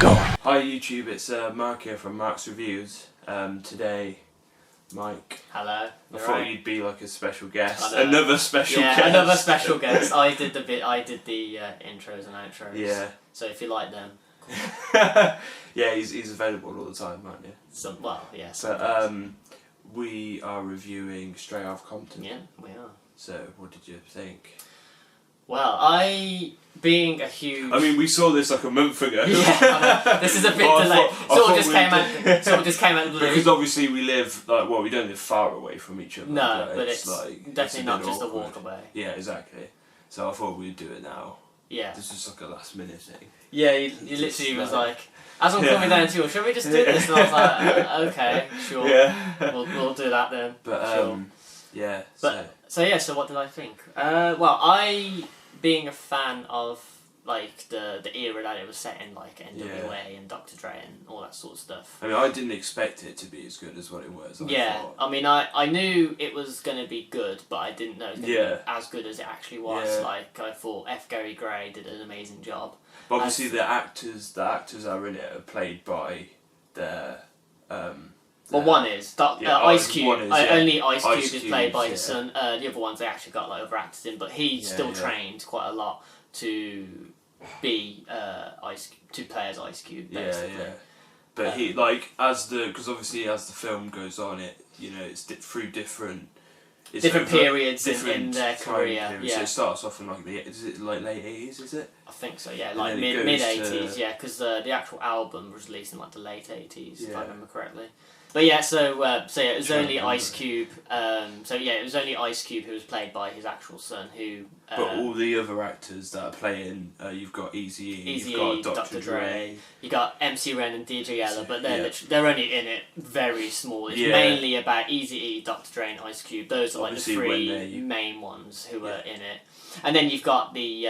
Go. Hi YouTube, it's Mark here from Mark's Reviews. Today, Mike. Hello. I thought you'd be like a special guest. Another Another special guest. special guest. I did the intros and outros. Yeah. So if you like them, cool. Yeah, he's available all the time, aren't you? But we are reviewing Straight Outta Compton. yeah, we are. So, what did you think? Well, being a huge... I mean, we saw this like a month ago. Yeah, this is a bit delayed. Sort of just came out of the blue. Because obviously we live, we don't live far away from each other. No, but it's like, definitely not just awkward. a walk away. Yeah, exactly. So I thought we'd do it now. Yeah. This was like a last minute thing. Yeah, he literally was like, as I'm coming down to you, shall we just do this? And I was like, okay, sure. Yeah. We'll do that then. But, sure. Yeah. So what did I think? Being a fan of like the era that it was set in, like NWA and Dr. Dre and all that sort of stuff. I mean, I didn't expect it to be as good as what it was. I mean, I knew it was going to be good, but I didn't know it was going to be as good as it actually was. Yeah. Like, I thought F. Gary Gray did an amazing job. But obviously, the actors that are in it are played by their. Well, one is Ice Cube. One is, only Ice Cube is played by his son. The other ones they actually got like other actors in, but he still trained quite a lot to be to play as Ice Cube. Basically. Yeah. But because obviously as the film goes on, it's through different periods in their career. Periods. Yeah. So it starts off in is it like late 80s? Is it? I think so. Yeah, like mid 80s. Yeah, because the actual album was released in like the late 80s, if I remember correctly. But yeah, it was only Ice Cube. It was only Ice Cube who was played by his actual son. But all the other actors that are playing, you've got Eazy-E, you've got Dr. Dre, you got MC Ren and DJ Ella, but they're only in it very small. It's mainly about Eazy-E, Dr. Dre, and Ice Cube. Those are like the three main ones who are in it. And then you've got the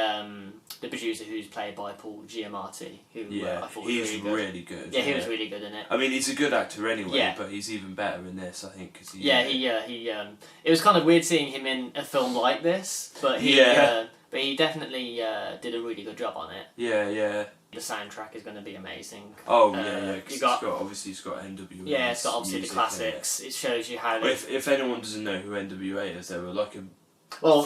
producer who's played by Paul Giamatti, who I thought was really good. Yeah, he was really good in it. I mean, he's a good actor anyway, but he's even better in this, I think. Cause it was kind of weird seeing him in a film like this, but he definitely did a really good job on it. Yeah. The soundtrack is going to be amazing. Oh because it's got NWA. Yeah, it's got obviously the classics. It shows you how. If anyone doesn't know who NWA is, they were like a. A little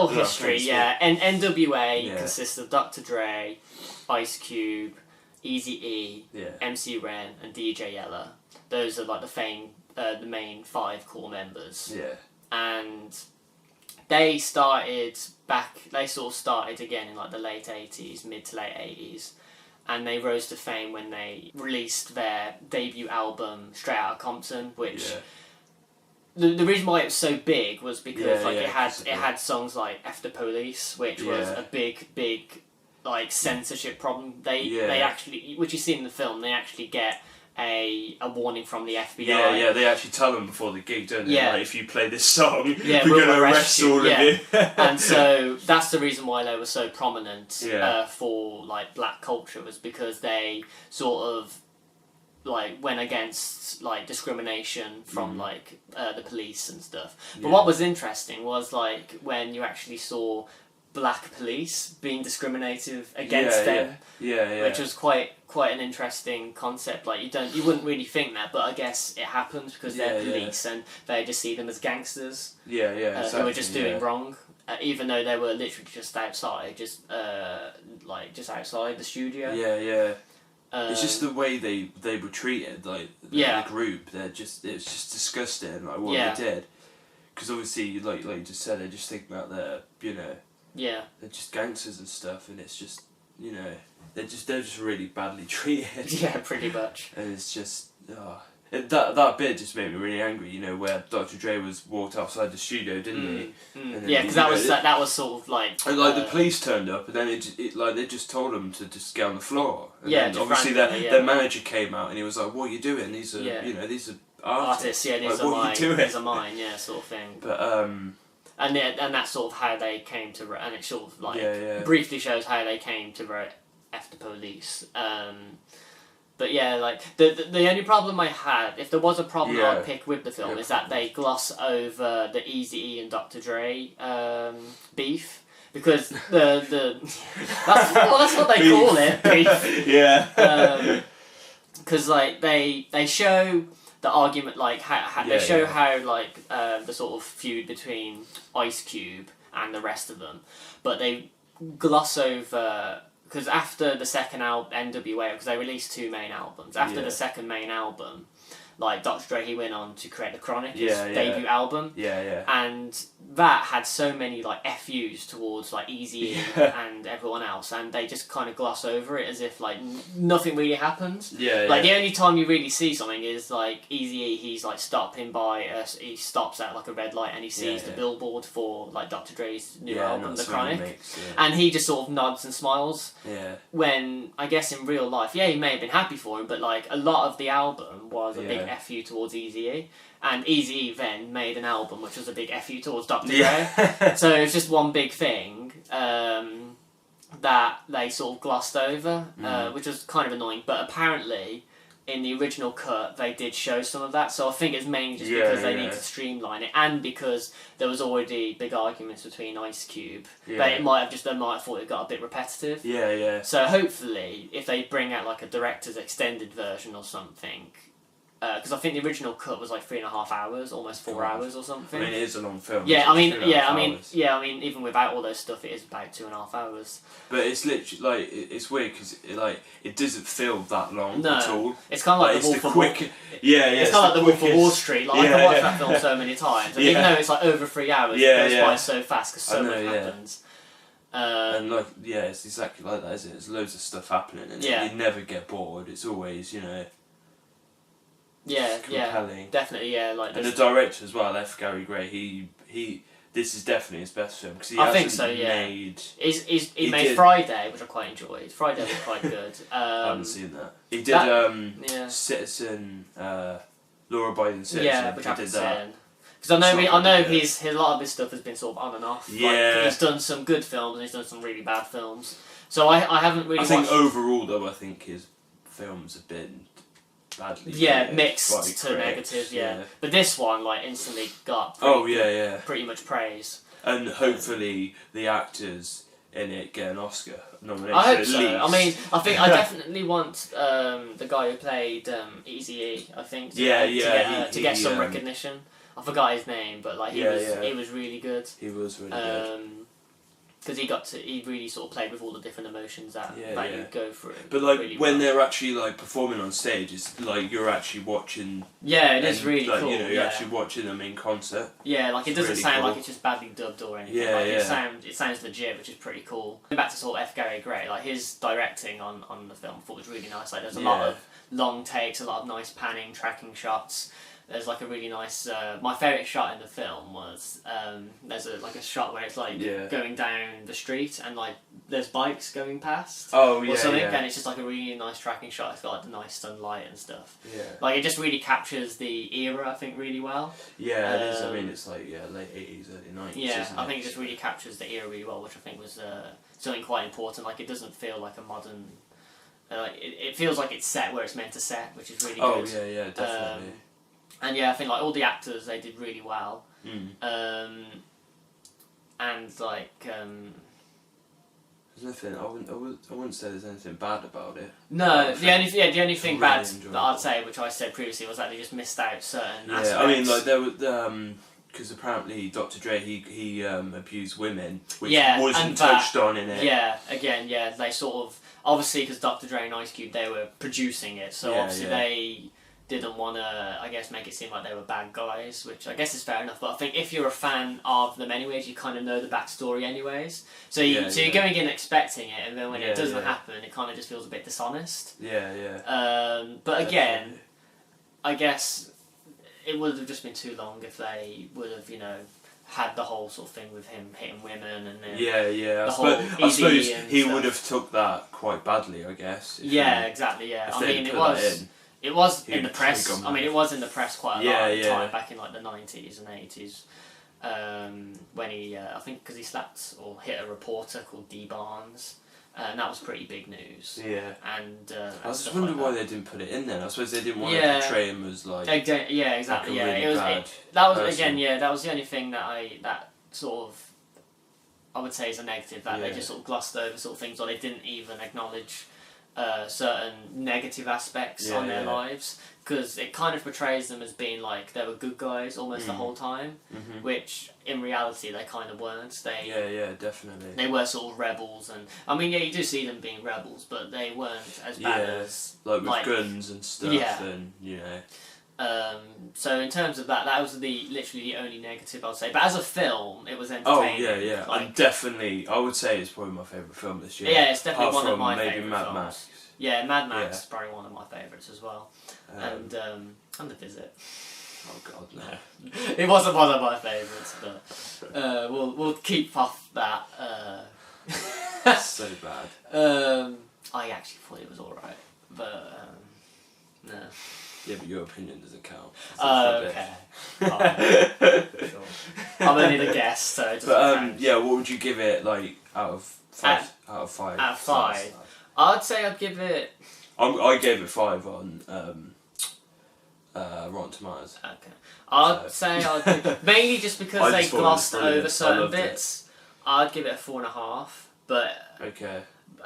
history, And NWA consists of Dr. Dre, Ice Cube, Eazy-E, MC Ren, and DJ Ella. Those are like the main 5 core members. Yeah. And they started again in like the late 80s, mid to late 80s. And they rose to fame when they released their debut album, Straight Outta Compton, which... Yeah. The reason why it was so big was because it had songs like F the Police, which was a big like censorship problem. They actually, which you see in the film, they actually get a warning from the FBI. Yeah, they actually tell them before the gig, don't they? Yeah. Like, if you play this song, we're going to arrest all of you. And so that's the reason why they were so prominent for like black culture, was because they sort of like went against like discrimination from the police and stuff. But what was interesting was like when you actually saw black police being discriminative against them, which was quite an interesting concept. Like you wouldn't really think that, but I guess it happens because they're police and they just see them as gangsters. Exactly, who are just doing wrong. Even though they were literally just outside, just outside the studio. It's just the way they were treated, like the group. It's just disgusting, like what they did. Because obviously, like you just said, they just think about they're just gangsters and stuff, and it's just they're just really badly treated. Yeah, pretty much. And it's just that bit just made me really angry. Where Dr. Dre walked outside the studio, didn't he? Yeah, because that was sort of like. And the police turned up, and then they just told them to just get on the floor. And then obviously their manager came out and he was like, "What are you doing? These are these are artists. Yeah, these are mine. Yeah, sort of thing." But and that's sort of how they came to, and it sort of like briefly shows how they came to write F the Police. But yeah, like the only problem I had, if there was a problem I'd pick with the film, is that they gloss over the Eazy-E and Dr. Dre beef, because that's what they call it, beef. Yeah. Because like they show the argument, like they show how like the sort of feud between Ice Cube and the rest of them, but they gloss over, because after the second album, NWA, because they released 2 main albums. After the second main album, like Dr. Dre, he went on to create The Chronic, his debut album. And that had so many like FUs towards like Eazy-E and everyone else, and they just kind of gloss over it as if like nothing really happened. Like the only time you really see something is like Eazy-E, he's like stopping by, he stops at like a red light and he sees the billboard for like Dr. Dre's new album, The Chronic, and he just sort of nods and smiles. When I guess in real life, he may have been happy for him, but like a lot of the album was a big FU towards Eazy-E. And Eazy-E then made an album which was a big FU towards Dr. Dre. So it was just one big thing that they sort of glossed over, which was kind of annoying. But apparently, in the original cut, they did show some of that. So I think it's mainly just because they need to streamline it, and because there was already big arguments between Ice Cube. They might have thought it got a bit repetitive. So hopefully, if they bring out like a director's extended version or something. Because I think the original cut was like 3.5 hours, almost 4 hours or something. I mean, it is a long film. I mean, even without all those stuff, it is about 2.5 hours. But it's literally like it's weird because it doesn't feel that long at all. It's kind of like the Wolf of Wall. It's kind of like the Wolf of Wall Street. Like I can watch that film so many times, and even though it's like over 3 hours, it goes by so fast because so much happens. And like it's exactly like that, isn't it? There's loads of stuff happening, and you never get bored. It's always compelling. Definitely, like. And the director as well, F. Gary Gray. He this is definitely his best film because I think so. He made Friday, which I quite enjoyed. Friday was quite good. I haven't seen that. He did Citizen, Law Abiding Citizen. Which I haven't seen. Because I know his a lot of his stuff has been sort of on and off. Like, he's done some good films and he's done some really bad films. So I haven't really. I think overall though, I think his films have been badly mixed to negative, but this one like instantly got pretty much praise, and hopefully the actors in it get an Oscar nomination. I hope so. I mean, I think I definitely want the guy who played Eazy-E, I think to get some recognition. I forgot his name, but like he was really good. He was really good. Because he really sort of played with all the different emotions that you go through. But like really when they're actually like performing on stage, it's like you're actually watching. Yeah, it is really cool. You're actually watching them in concert. Yeah, like it doesn't sound like it's just badly dubbed or anything. It sounds legit, which is pretty cool. Going back to sort of F. Gary Gray, like his directing on the film, I thought was really nice. Like there's a lot of long takes, a lot of nice panning, tracking shots. There's like a really nice. My favourite shot in the film was there's a shot where it's like going down the street and like there's bikes going past. Or something, and it's just like a really nice tracking shot. It's got like the nice sunlight and stuff. Like it just really captures the era, I think, really well. Yeah, it is. I mean, it's like late 80s, early 90s. Yeah, I think it just really captures the era really well, which I think was something quite important. Like it doesn't feel like a modern. It feels like it's set where it's meant to set, which is really good. Oh yeah, definitely. And I think like all the actors, they did really well. And like there's nothing. I wouldn't say there's anything bad about it. No, the only thing bad that I'd say, which I said previously, was that they just missed out certain aspects. I mean, like there was because apparently Dr. Dre he abused women, which wasn't touched on in it. They sort of obviously because Dr. Dre and Ice Cube, they were producing it, so obviously they didn't want to, I guess, make it seem like they were bad guys, which I guess is fair enough. But I think if you're a fan of them anyways, you kind of know the backstory anyways. So you're going in expecting it, and then when it doesn't happen, it kind of just feels a bit dishonest. But again, I guess it would have just been too long if they would have, had the whole sort of thing with him hitting women and then I suppose he would have took that quite badly, I guess. Exactly. I mean, it was in the press. I mean, it was in the press quite a lot at the time, back in like the 90s and 80s. When he, I think, because he slapped or hit a reporter called D. Barnes, and that was pretty big news. And I just wonder why they didn't put it in then. I suppose they didn't want to portray him as like. Exactly. Like a really bad that was person. that was the only thing that sort of I would say is a negative, that they just sort of glossed over sort of things, or they didn't even acknowledge certain negative aspects on their lives, because it kind of portrays them as being like they were good guys almost the whole time, which in reality they kind of weren't. They definitely. They were sort of rebels, and I mean you do see them being rebels, but they weren't as bad as with guns and stuff, and so in terms of that was literally the only negative I'd say. But as a film, it was entertaining. Oh yeah. And definitely, I would say it's probably my favourite film this year. Yeah, it's definitely one of my maybe favourite Mad films. Max. Yeah, Mad Max is probably one of my favourites as well. And The Visit. Oh God, no. It wasn't one of my favourites, but we'll keep off that. So bad. I actually thought it was alright, but no. Yeah, but your opinion doesn't count. Okay. Sure. I'm only the guest, so it doesn't count. Yeah, what would you give it, like, out of 5? Out of 5. Out of 5? I'd say I'd give it... I gave it 5 on Rotten Tomatoes. Okay. I'd say I'd give... Mainly just because they glossed over certain bits. I'd give it a 4.5, but... Okay.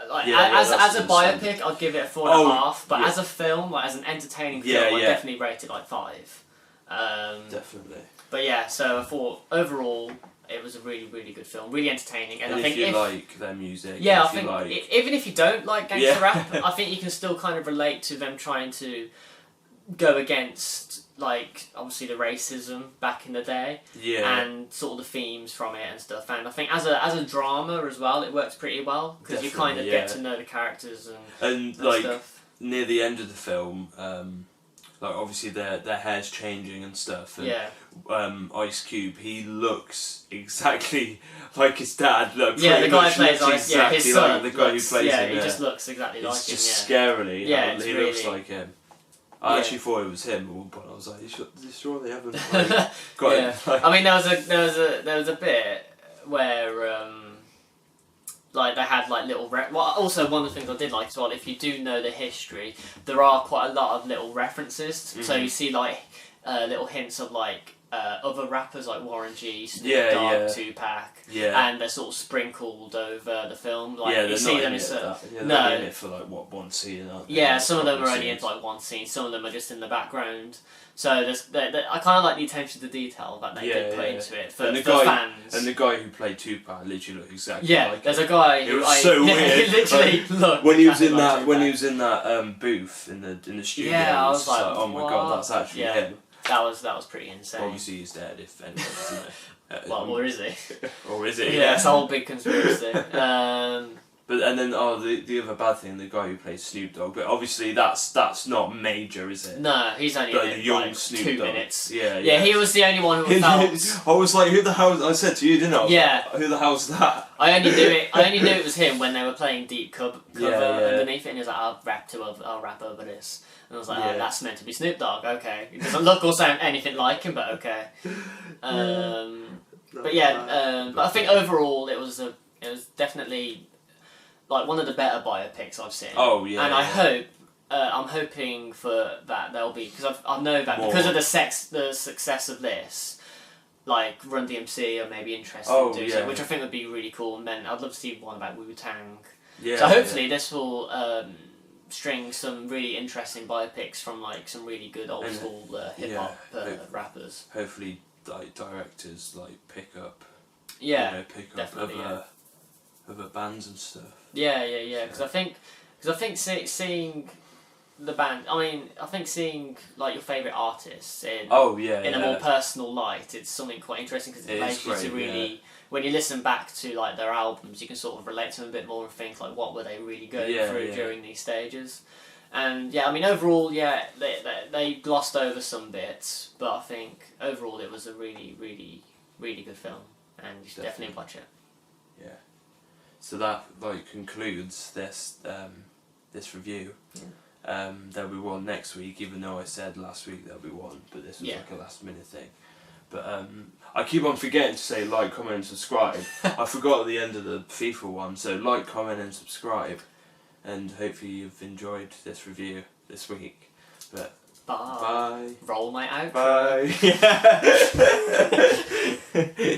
Like, as a biopic, I'd give it a 4.5, but as a film, like as an entertaining film, I'd definitely rate it like 5. Definitely. But yeah, so I thought overall it was a really, really good film, really entertaining, and I think if you like their music, I think even if you don't like gangster rap, I think you can still kind of relate to them trying to go against, like, obviously the racism back in the day, and sort of the themes from it and stuff. And I think as a drama as well, it works pretty well because you kind of get to know the characters and like stuff. Near the end of the film, like obviously their hair's changing and stuff. And, Ice Cube, he looks exactly like his dad. Like, the guy who plays Ice, his son. Like the guy who plays him. He just looks exactly like him. It's just scarily. Yeah, he really, looks like him. I actually thought it was him at one point. I was like, sure they haven't got him? I mean, there was a bit where like they had like little also one of the things I did like as well, if you do know the history, there are quite a lot of little references. So you see like little hints of like other rappers like Warren G, Snoop Dogg, Tupac, and they're sort of sprinkled over the film. Like you see them in it for like one scene. Some of them are only in like one scene. Some of them are just in the background. So I kind of like the attention to detail that they did put into it for fans. And the guy who played Tupac literally looked exactly like there's a guy who so weird. literally looked when he was in that booth in the studio. Yeah, I was like, oh my God, that's actually him. That was pretty insane. Obviously he's dead if anyone doesn't know. Well, or is he? Or is he? Yeah, it's a whole big conspiracy. And then the other bad thing, the guy who plays Snoop Dogg, but obviously that's not major, is it? No, he's only in young like Snoop 2 Dogg. minutes. Yeah, he was the only one who felt... I was like, who the hell... I said to you, didn't I? Yeah. Who the hell's that? I only knew it was him when they were playing Deep cover underneath it, and he was like, I'll rap over this. And I was like, oh, that's meant to be Snoop Dogg, okay. It doesn't look or sound anything like him, but okay. But I think overall it was definitely like one of the better biopics I've seen. Oh yeah. And I hope I'm hoping for that there'll be, because I know that because of the success of this, like Run DMC are maybe interested in doing something, which I think would be really cool. And then I'd love to see one about Wu-Tang. Yeah. So hopefully this will string some really interesting biopics from like some really good old school hip hop rappers. Hopefully, like directors like pick up other bands and stuff. Yeah. Because I think seeing the band. I think seeing like your favourite artists in a more personal light, it's something quite interesting because it allows you to really. When you listen back to like their albums, you can sort of relate to them a bit more and think like, what were they really going through during these stages? And overall, they glossed over some bits, but I think overall it was a really, really, really good film, and you should definitely watch it. Yeah. So that like concludes this this review. Yeah. There'll be one next week, even though I said last week there'll be one, but this was like a last minute thing. But I keep on forgetting to say like, comment and subscribe. I forgot at the end of the FIFA one, so like, comment and subscribe. And hopefully you've enjoyed this review this week. But bye. Roll my outro. Bye.